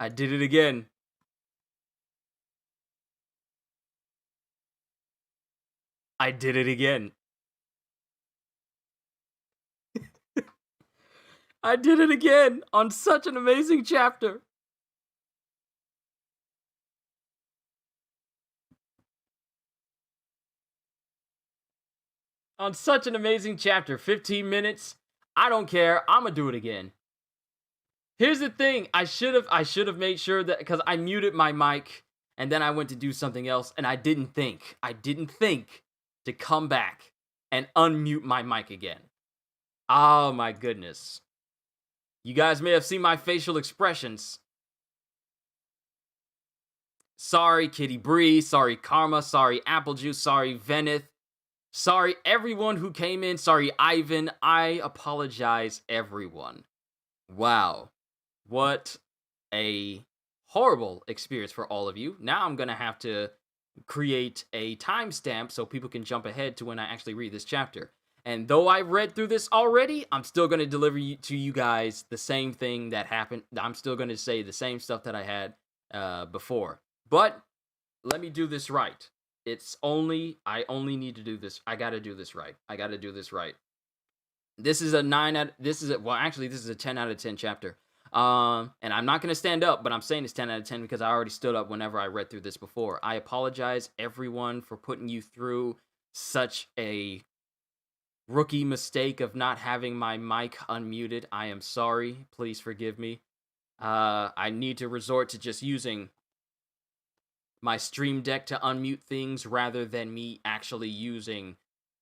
I did it again. I did it again. I did it again on such an amazing chapter. On such an amazing chapter. 15 minutes. I don't care. I'm gonna do it again. Here's the thing. I should have made sure that, because I muted my mic and then I went to do something else and I didn't think. I didn't think to come back and unmute my mic again. Oh my goodness. You guys may have seen my facial expressions. Sorry, Kitty Bree. Sorry, Karma. Sorry, Apple Juice. Sorry, Veneth. Sorry, everyone who came in. Sorry, Ivan. I apologize, everyone. Wow. What a horrible experience for all of you. Now I'm going to have to create a timestamp so people can jump ahead to when I actually read this chapter. And though I read through this already, I'm still going to deliver to you guys the same thing that happened. I'm still going to say the same stuff that I had before. But let me do this right. I only need to do this. I got to do this right. I got to do this right. This is a 10 out of 10 chapter. And I'm not going to stand up, but I'm saying it's 10 out of 10 because I already stood up whenever I read through this before. I apologize, everyone, for putting you through such a rookie mistake of not having my mic unmuted. I am sorry. Please forgive me. I need to resort to just using my Stream Deck to unmute things rather than me actually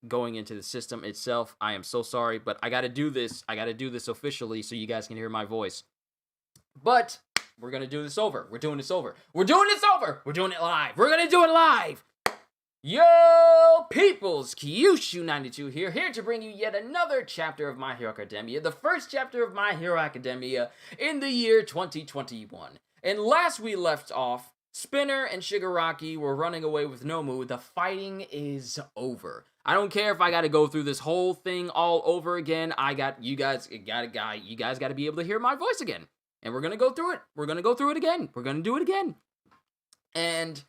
going into the system itself. I am so sorry, but I gotta do this. I gotta do this officially so you guys can hear my voice. But we're gonna do this over. We're doing this over. We're doing this over. We're doing it live. We're gonna do it live. Yo, peoples, Kyushu92 here to bring you yet another chapter of My Hero Academia, the first chapter of My Hero Academia in the year 2021. And last we left off, Spinner and Shigaraki were running away with Nomu. The fighting is over. I don't care if I got to go through this whole thing all over again. You guys got to be able to hear my voice again. And we're going to go through it. We're going to go through it again. We're going to do it again. And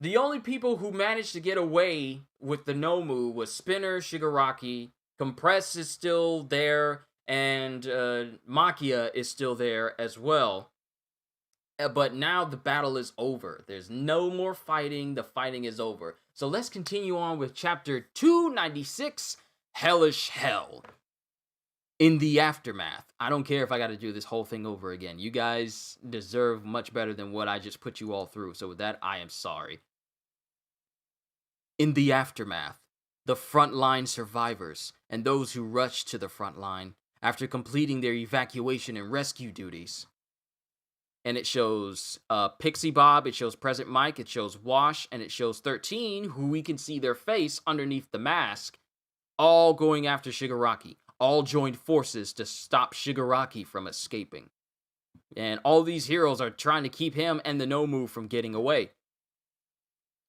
the only people who managed to get away with the Nomu was Spinner, Shigaraki, Compress is still there, and Makia is still there as well. But now the battle is over. There's no more fighting. The fighting is over. So let's continue on with chapter 296, Hellish Hell. In the aftermath. I don't care if I got to do this whole thing over again. You guys deserve much better than what I just put you all through. So with that, I am sorry. In the aftermath, the frontline survivors and those who rushed to the front line after completing their evacuation and rescue duties. And it shows Pixie Bob, it shows Present Mike, it shows Wash, and it shows 13, who we can see their face underneath the mask, all going after Shigaraki. All joined forces to stop Shigaraki from escaping. And all these heroes are trying to keep him and the Nomu from getting away.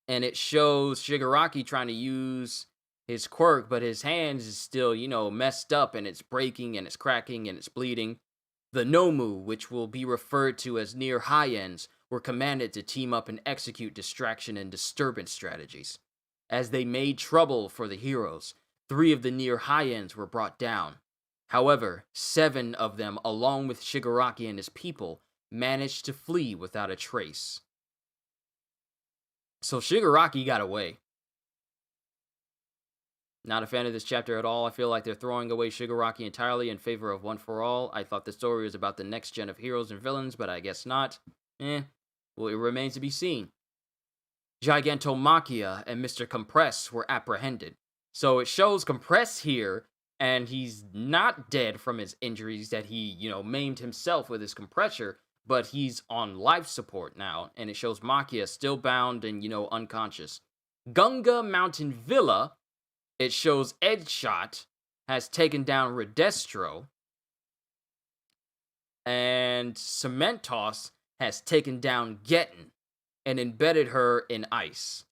And it shows Shigaraki trying to use his quirk, but his hands is still, messed up, and it's breaking, and it's cracking, and it's bleeding. The Nomu, which will be referred to as Near High Ends, were commanded to team up and execute distraction and disturbance strategies. As they made trouble for the heroes, 3 of the Near High Ends were brought down. However, 7 of them, along with Shigaraki and his people, managed to flee without a trace. So Shigaraki got away. Not a fan of this chapter at all. I feel like they're throwing away Shigaraki entirely in favor of One for All. I thought the story was about the next gen of heroes and villains, but I guess not. Well, it remains to be seen. Gigantomachia and Mr. Compress were apprehended. So it shows Compress here, and he's not dead from his injuries that he, maimed himself with his compressor, but he's on life support now, and it shows Makia still bound and, unconscious. Gunga Mountain Villa, it shows Edgeshot has taken down Redestro, and Cementos has taken down Getten and embedded her in ice.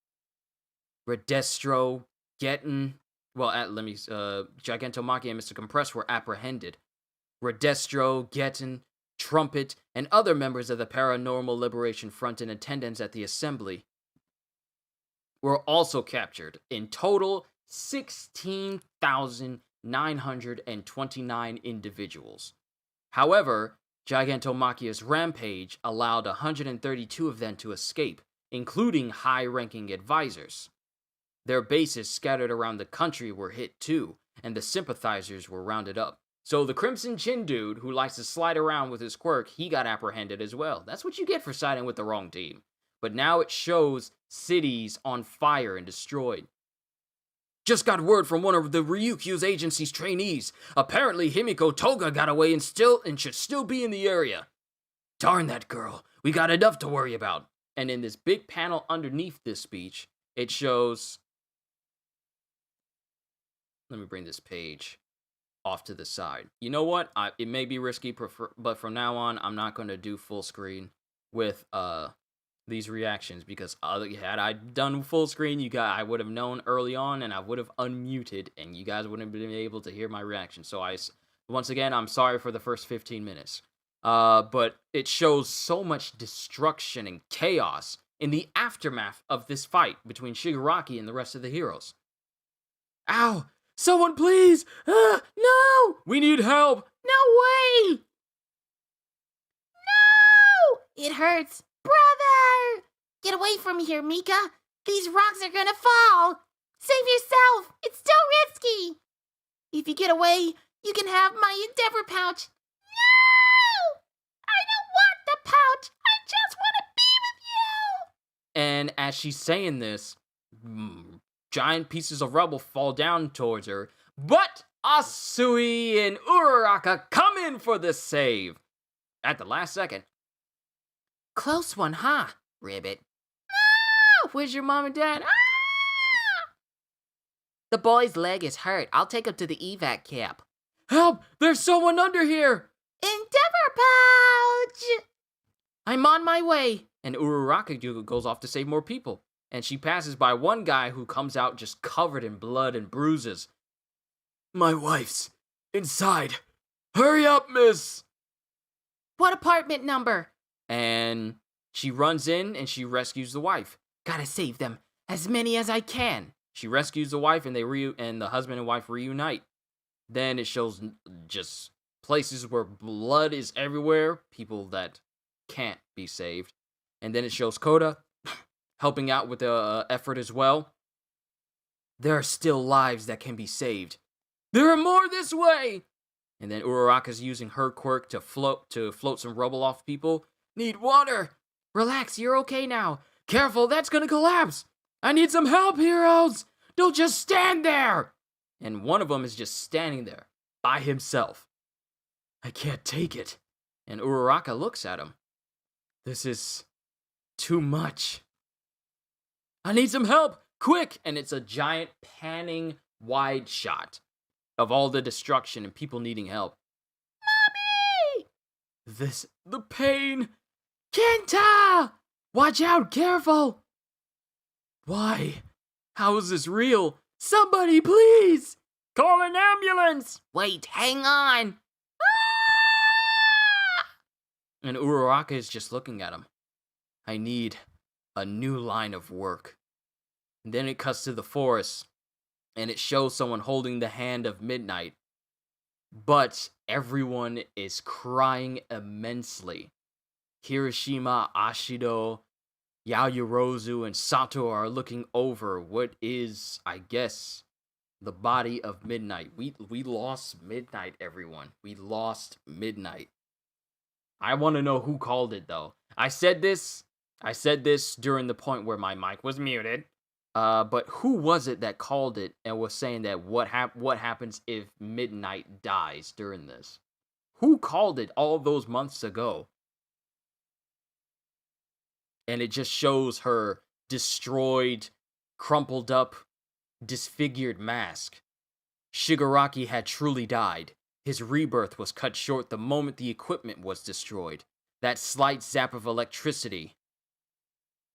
Redestro, Getten, Gigantomachia and Mr. Compress were apprehended. Redestro, Getten, Trumpet, and other members of the Paranormal Liberation Front in attendance at the assembly were also captured. In total, 16,929 individuals. However, Gigantomachia's rampage allowed 132 of them to escape, including high-ranking advisors. Their bases scattered around the country were hit too, and the sympathizers were rounded up. So the Crimson Chin dude, who likes to slide around with his quirk, he got apprehended as well. That's what you get for siding with the wrong team. But now it shows cities on fire and destroyed. Just got word from one of the Ryukyu's agency's trainees. Apparently Himiko Toga got away and should still be in the area. Darn that girl. We got enough to worry about. And in this big panel underneath this speech, it shows... Let me bring this page off to the side. You know what? It may be risky, but from now on, I'm not going to do full screen with these reactions, because had I done full screen, I would have known early on, and I would have unmuted, and you guys wouldn't have been able to hear my reaction. So once again, I'm sorry for the first 15 minutes. But it shows so much destruction and chaos in the aftermath of this fight between Shigaraki and the rest of the heroes. Ow! Someone please! No! We need help! No way! No! It hurts. Brother! Get away from here, Mika. These rocks are gonna fall. Save yourself. It's too risky. If you get away, you can have my Endeavor pouch. No! I don't want the pouch. I just want to be with you. And as she's saying this, giant pieces of rubble fall down towards her, but Asui and Uraraka come in for the save at the last second. Close one, huh, Ribbit? No! Where's your mom and dad? The boy's leg is hurt. I'll take him to the evac camp. Help! There's someone under here! Endeavor pouch! I'm on my way! And Uraraka goes off to save more people. And she passes by one guy who comes out just covered in blood and bruises. My wife's inside. Hurry up, miss! What apartment number? And she runs in and she rescues the wife. Gotta save them, as many as I can. She rescues the wife and and the husband and wife reunite. Then it shows just places where blood is everywhere, people that can't be saved. And then it shows Koda helping out with the effort as well. There are still lives that can be saved. There are more this way! And then Uraraka's using her quirk to float some rubble off people. Need water! Relax, you're okay now. Careful, that's gonna collapse! I need some help, heroes! Don't just stand there! And one of them is just standing there, by himself. I can't take it. And Uraraka looks at him. This is too much. I need some help! Quick! And it's a giant panning wide shot of all the destruction and people needing help. Mommy! The pain! Kenta! Watch out, careful! Why? How is this real? Somebody, please! Call an ambulance! Wait, hang on! And Uraraka is just looking at him. I need a new line of work. And then it cuts to the forest, and it shows someone holding the hand of Midnight. But everyone is crying immensely. Kirishima, Ashido, Yaoyorozu, and Sato are looking over what is, I guess, the body of Midnight. We lost Midnight, everyone. We lost Midnight. I want to know who called it, though. I said this during the point where my mic was muted. But who was it that called it and was saying that what happens if Midnight dies during this? Who called it all those months ago? And it just shows her destroyed, crumpled up, disfigured mask. Shigaraki had truly died. His rebirth was cut short the moment the equipment was destroyed. That slight zap of electricity,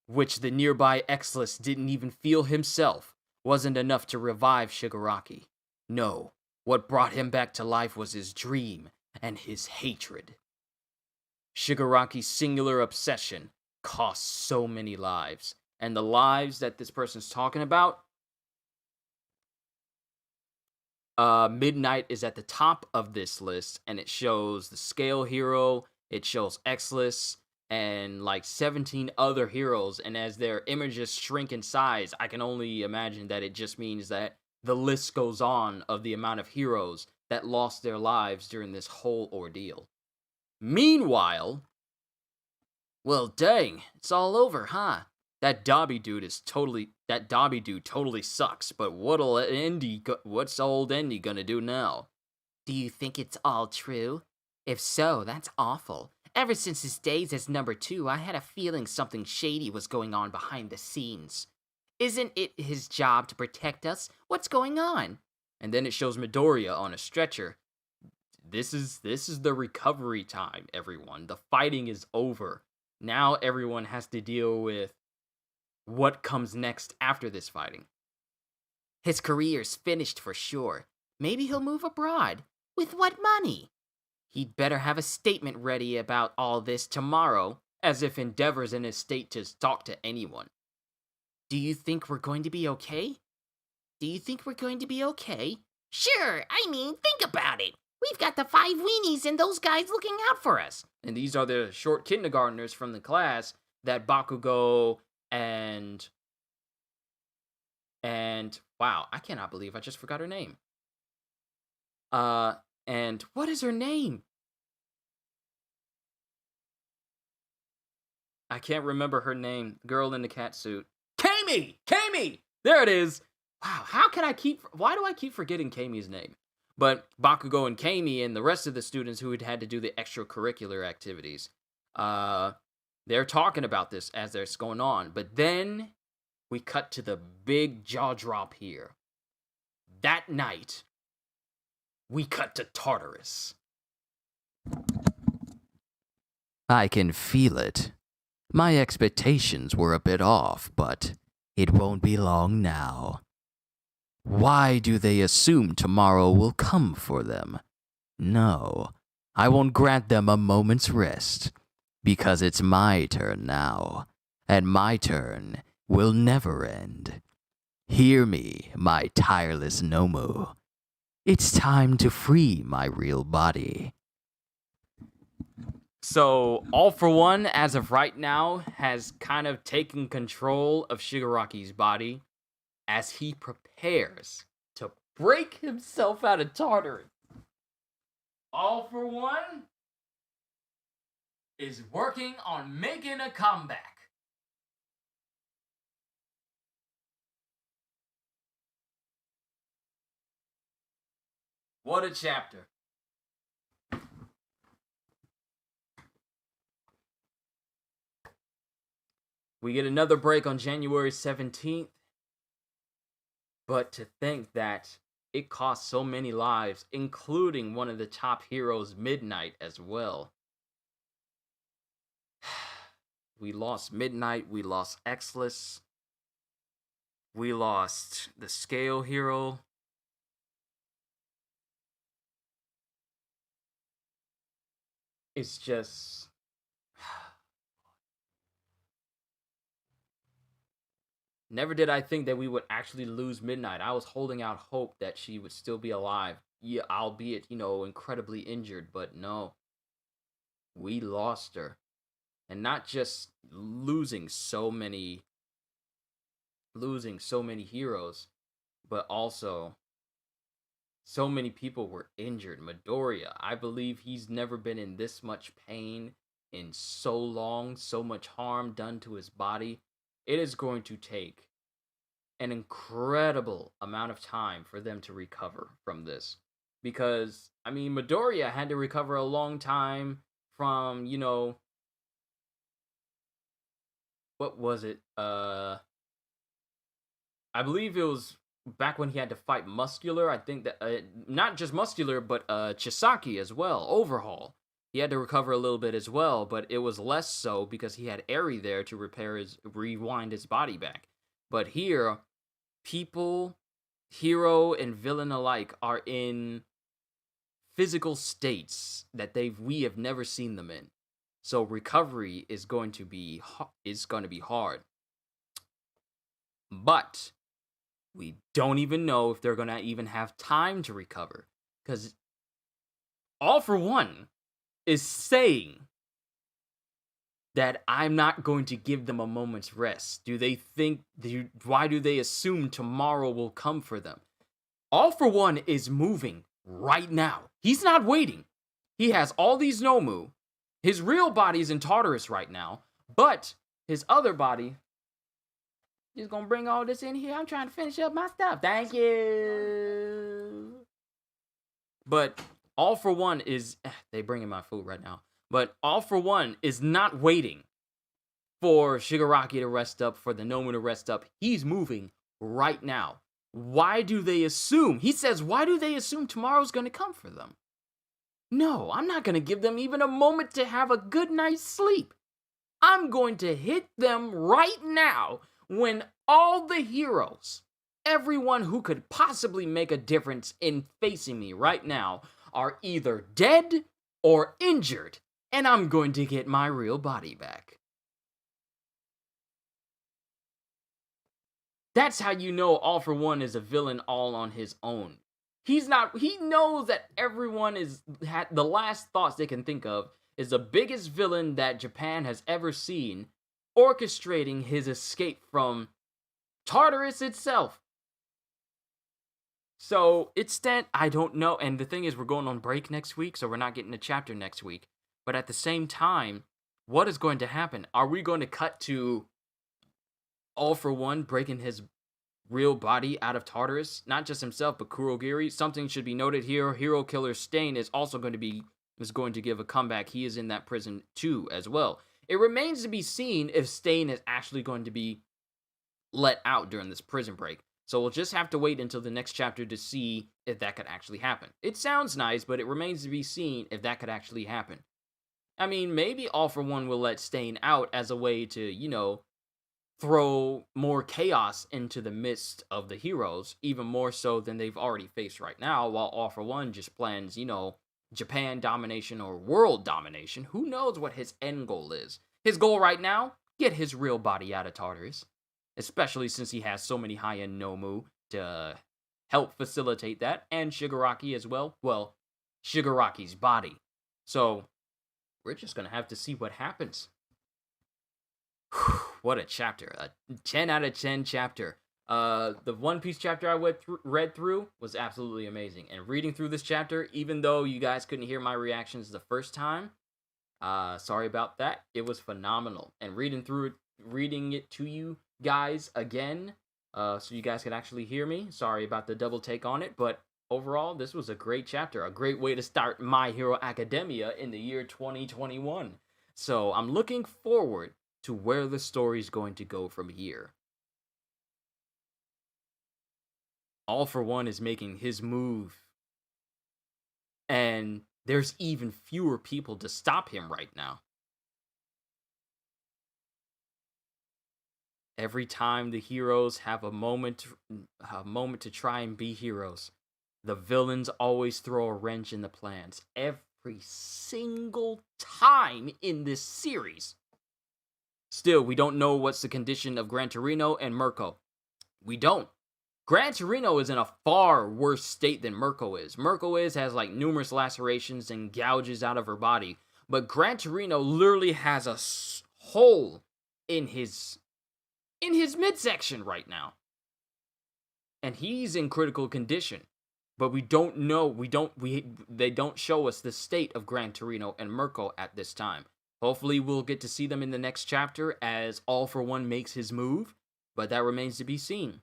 which the nearby Exless didn't even feel himself, wasn't enough to revive Shigaraki. No, what brought him back to life was his dream and his hatred. Shigaraki's singular obsession costs so many lives. And the lives that this person's talking about, Midnight is at the top of this list, and it shows the Scale Hero, it shows Exless, and like 17 other heroes. And as their images shrink in size, I can only imagine that it just means that the list goes on of the amount of heroes that lost their lives during this whole ordeal. Meanwhile, well, dang, it's all over, huh? That Dobby dude totally sucks, but what's old Endy gonna do now? Do you think it's all true? If so, that's awful. Ever since his days as number 2, I had a feeling something shady was going on behind the scenes. Isn't it his job to protect us? What's going on? And then it shows Midoriya on a stretcher. This is the recovery time, everyone. The fighting is over. Now everyone has to deal with what comes next after this fighting. His career's finished for sure. Maybe he'll move abroad. With what money? He'd better have a statement ready about all this tomorrow. As if Endeavor's in his state to talk to anyone. Do you think we're going to be okay? Do you think we're going to be okay? Sure, I mean, think about it. We've got the 5 weenies and those guys looking out for us. And these are the short kindergartners from the class that Bakugo and wow, I cannot believe I just forgot her name. And what is her name? I can't remember her name. Girl in the cat suit. Kami! There it is. Wow, why do I keep forgetting Kami's name? But Bakugo and Kami and the rest of the students who had to do the extracurricular activities, they're talking about this as it's going on. But then we cut to the big jaw drop here. That night, we cut to Tartarus. I can feel it. My expectations were a bit off, but it won't be long now. Why do they assume tomorrow will come for them? No, I won't grant them a moment's rest, because it's my turn now, and my turn will never end. Hear me, my tireless Nomu. It's time to free my real body. So, All For One, as of right now, has kind of taken control of Shigaraki's body as he prepares to break himself out of Tartarus. All For One is working on making a comeback. What a chapter. We get another break on January 17th. But to think that it cost so many lives, including one of the top heroes, Midnight, as well. We lost Midnight, we lost Exless, we lost the Scale Hero. It's just... Never did I think that we would actually lose Midnight. I was holding out hope that she would still be alive. Yeah, albeit, incredibly injured, but no. We lost her. And not just losing so many heroes, but also so many people were injured. Midoriya, I believe he's never been in this much pain in so long, so much harm done to his body. It is going to take an incredible amount of time for them to recover from this. Because, Midoriya had to recover a long time from, what was it? I believe it was back when he had to fight Muscular. I think that, not just Muscular, but Chisaki as well, Overhaul. He had to recover a little bit as well, but it was less so because he had Eri there to rewind his body back. But here, people, hero and villain alike, are in physical states that we have never seen them in. So recovery is going to be hard. But we don't even know if they're going to even have time to recover, cuz All For One is saying that I'm not going to give them a moment's rest. Why do they assume tomorrow will come for them? All For One is moving right now. He's not waiting. He has all these Nomu. His real body's in Tartarus right now, but his other body is gonna bring all this in here. I'm trying to finish up my stuff. Thank you. But All For One is... They bringing my food right now. But All For One is not waiting for Shigaraki to rest up, for the Nomu to rest up. He's moving right now. Why do they assume? He says, why do they assume tomorrow's going to come for them? No, I'm not going to give them even a moment to have a good night's sleep. I'm going to hit them right now when all the heroes, everyone who could possibly make a difference in facing me right now, are either dead or injured, and I'm going to get my real body back. That's how you know All For One is a villain all on his own. He knows that everyone the last thoughts they can think of is the biggest villain that Japan has ever seen, orchestrating his escape from Tartarus itself. So I don't know, and the thing is, we're going on break next week, so we're not getting a chapter next week. But at the same time, what is going to happen? Are we going to cut to All For One breaking his real body out of Tartarus? Not just himself, but Kurogiri. Something should be noted here. Hero Killer Stain is also going to give a comeback. He is in that prison too, as well. It remains to be seen if Stain is actually going to be let out during this prison break. So we'll just have to wait until the next chapter to see if that could actually happen. It sounds nice, but it remains to be seen if that could actually happen. I mean, maybe All For One will let Stain out as a way to, throw more chaos into the midst of the heroes, even more so than they've already faced right now, while All For One just plans, Japan domination or world domination. Who knows what his end goal is? His goal right now? Get his real body out of Tartarus. Especially since he has so many high-end Nomu to help facilitate that, and Shigaraki as well. Well, Shigaraki's body. So, we're just gonna have to see what happens. What a chapter. A 10 out of 10 chapter. The One Piece chapter I read through was absolutely amazing. And reading through this chapter, even though you guys couldn't hear my reactions the first time, sorry about that. It was phenomenal. And reading it to you guys again, so you guys could actually hear me. Sorry about the double take on it, but overall, this was a great chapter. A great way to start My Hero Academia in the year 2021. So I'm looking forward to where the story's going to go from here. All For One is making his move, and there's even fewer people to stop him right now. Every time the heroes have a moment to try and be heroes, the villains always throw a wrench in the plans. Every single time in this series. Still, we don't know what's the condition of Gran Torino and Mirko. We don't. Gran Torino is in a far worse state than Mirko is. Mirko has numerous lacerations and gouges out of her body. But Gran Torino literally has a hole in his midsection right now. And he's in critical condition. But we don't know, they don't show us the state of Gran Torino and Mirko at this time. Hopefully we'll get to see them in the next chapter as All For One makes his move, but that remains to be seen.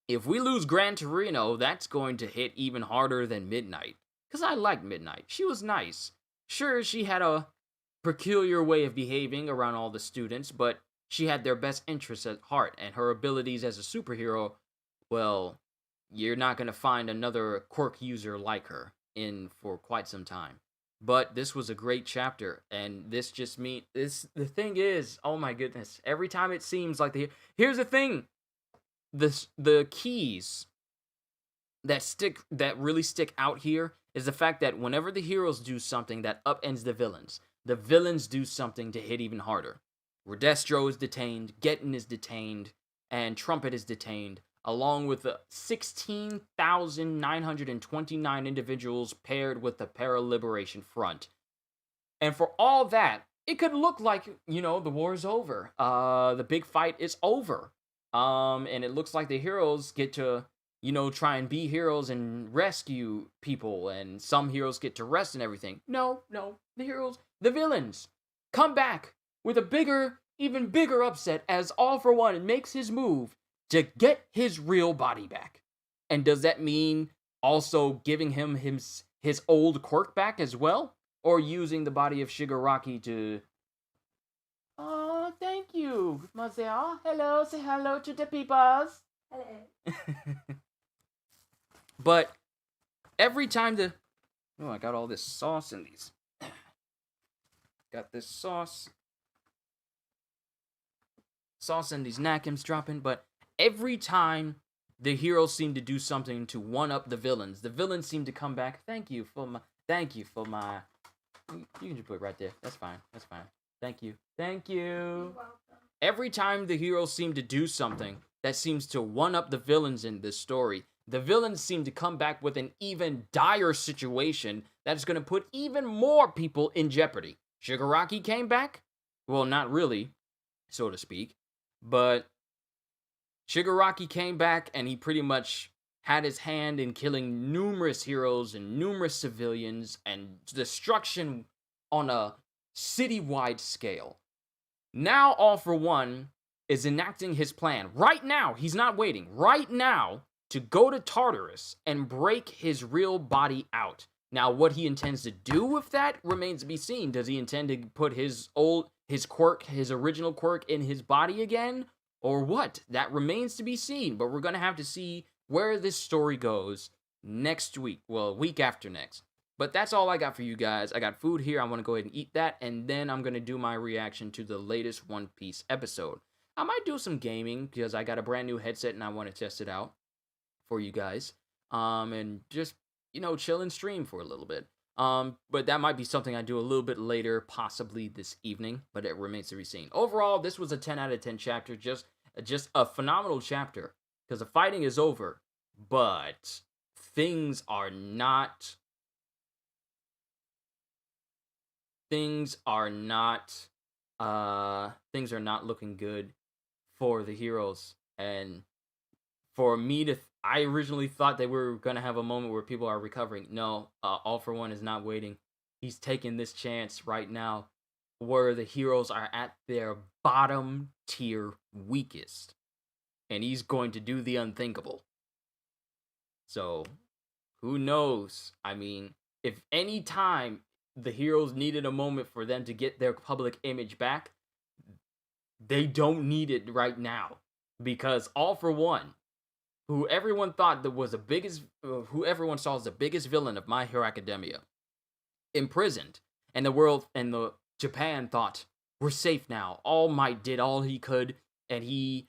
If we lose Gran Torino, that's going to hit even harder than Midnight. Because I liked Midnight. She was nice. Sure, she had a peculiar way of behaving around all the students, but she had their best interests at heart, and her abilities as a superhero, well, you're not going to find another quirk user like her for quite some time. But this was a great chapter, and the thing is, oh my goodness, every time it seems like here's the thing, the keys that really stick out here is the fact that whenever the heroes do something that upends the villains, the villains do something to hit even harder. Redestro is detained, Getten is detained, and Trumpet is detained, along with the 16,929 individuals paired with the Para-Liberation Front. And for all that, it could look like, the war's over. The big fight is over. And it looks like the heroes get to, try and be heroes and rescue people, and some heroes get to rest and everything. No, the villains come back with a even bigger upset as All For One makes his move to get his real body back. And does that mean also giving him his old quirk back as well? Or using the body of Shigaraki to... Oh, thank you, Mazel. Hello, say hello to the peoples. Hello. But every time Oh, I got all this sauce in these. Got this sauce and these nakams dropping, but every time the heroes seem to do something to one-up the villains seem to come back. Thank you for my... You can just put it right there. That's fine. Thank you. You're welcome. Every time the heroes seem to do something that seems to one-up the villains in this story, the villains seem to come back with an even dire situation that's going to put even more people in jeopardy. Shigaraki came back? Well, not really, so to speak. But Shigaraki came back and he pretty much had his hand in killing numerous heroes and numerous civilians and destruction on a citywide scale. Now All For One is enacting his plan right now. He's not waiting. Right now to go to Tartarus and break his real body out. Now, what he intends to do with that remains to be seen. Does he intend to put his original quirk in his body again? Or what? That remains to be seen, but we're going to have to see where this story goes next week. Well, week after next. But that's all I got for you guys. I got food here. I want to go ahead and eat that, and then I'm going to do my reaction to the latest One Piece episode. I might do some gaming, because I got a brand new headset, and I want to test it out for you guys. And just, chill and stream for a little bit. But that might be something I do a little bit later, possibly this evening, but it remains to be seen. Overall, this was a 10 out of 10 chapter, just a phenomenal chapter, because the fighting is over, but things are not looking good for the heroes. And for me I originally thought that we were going to have a moment where people are recovering. No, All For One is not waiting. He's taking this chance right now where the heroes are at their bottom tier weakest. And he's going to do the unthinkable. So, who knows? I mean, if any time the heroes needed a moment for them to get their public image back, they don't need it right now. Because All For One, who everyone thought that was who everyone saw as the biggest villain of My Hero Academia, imprisoned, and the world and the Japan thought, we're safe now. All Might did all he could, and he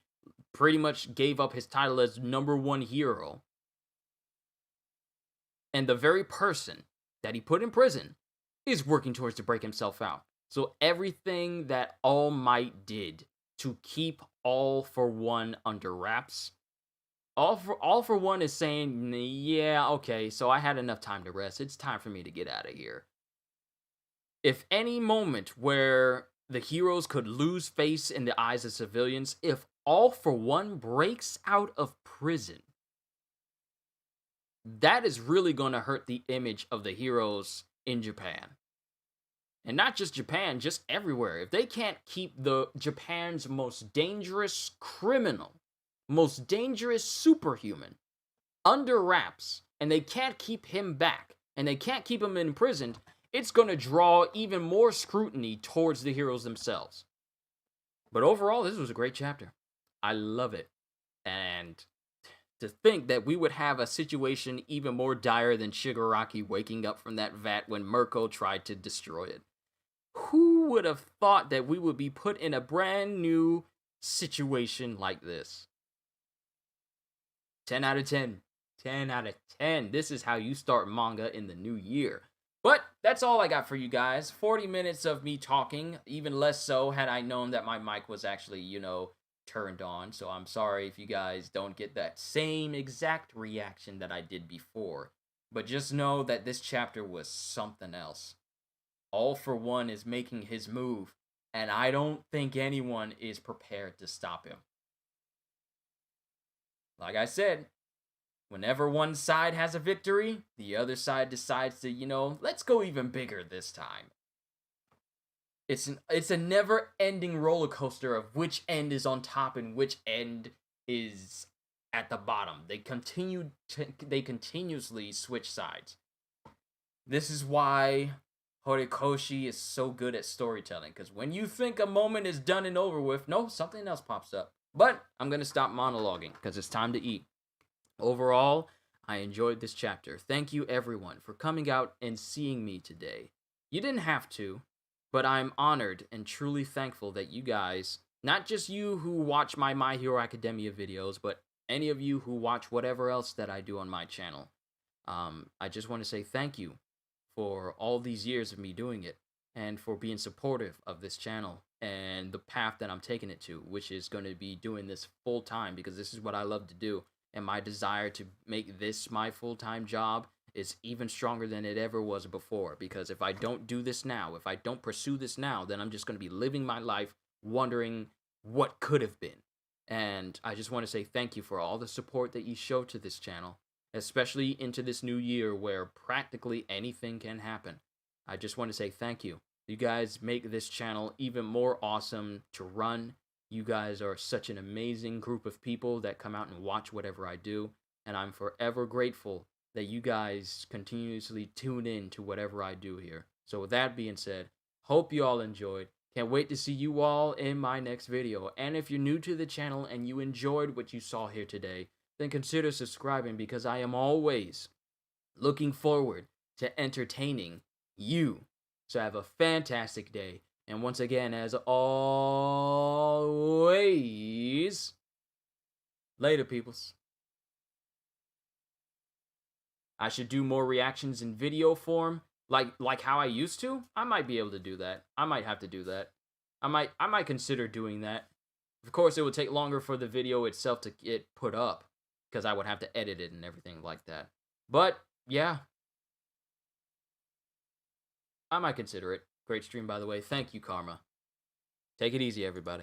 pretty much gave up his title as #1 hero. And the very person that he put in prison is working towards to break himself out. So everything that All Might did to keep All For One under wraps, All For One is saying, yeah, okay, so I had enough time to rest. It's time for me to get out of here. If any moment where the heroes could lose face in the eyes of civilians, if All For One breaks out of prison, that is really going to hurt the image of the heroes in Japan. And not just Japan, just everywhere. If they can't keep Japan's most dangerous criminal, most dangerous superhuman under wraps, and they can't keep him back, and they can't keep him imprisoned, it's going to draw even more scrutiny towards the heroes themselves. But overall, this was a great chapter. I love it. And to think that we would have a situation even more dire than Shigaraki waking up from that vat when Mirko tried to destroy it. Who would have thought that we would be put in a brand new situation like this? 10 out of 10. 10 out of 10. This is how you start manga in the new year. But that's all I got for you guys. 40 minutes of me talking, even less so had I known that my mic was actually, turned on. So I'm sorry if you guys don't get that same exact reaction that I did before. But just know that this chapter was something else. All for One is making his move, and I don't think anyone is prepared to stop him. Like I said, whenever one side has a victory, the other side decides to, let's go even bigger this time. It's a never-ending roller coaster of which end is on top and which end is at the bottom. They continuously switch sides. This is why Horikoshi is so good at storytelling, because when you think a moment is done and over with, no, something else pops up. But I'm going to stop monologuing, because it's time to eat. Overall, I enjoyed this chapter. Thank you, everyone, for coming out and seeing me today. You didn't have to, but I'm honored and truly thankful that you guys, not just you who watch my My Hero Academia videos, but any of you who watch whatever else that I do on my channel. I just want to say thank you for all these years of me doing it, and for being supportive of this channel and the path that I'm taking it to, which is going to be doing this full time, because this is what I love to do. And my desire to make this my full-time job is even stronger than it ever was before. Because if I don't do this now, if I don't pursue this now, then I'm just going to be living my life wondering what could have been. And I just want to say thank you for all the support that you show to this channel, especially into this new year where practically anything can happen. I just want to say thank you. You guys make this channel even more awesome to run. You guys are such an amazing group of people that come out and watch whatever I do, and I'm forever grateful that you guys continuously tune in to whatever I do here. So with that being said, hope you all enjoyed. Can't wait to see you all in my next video. And if you're new to the channel and you enjoyed what you saw here today, then consider subscribing, because I am always looking forward to entertaining you. So have a fantastic day. And once again, as always, later, peoples. I should do more reactions in video form, like how I used to. I might be able to do that. I might have to do that. I might consider doing that. Of course, it would take longer for the video itself to get put up, because I would have to edit it and everything like that. But yeah, I might consider it. Great stream, by the way. Thank you, Karma. Take it easy, everybody.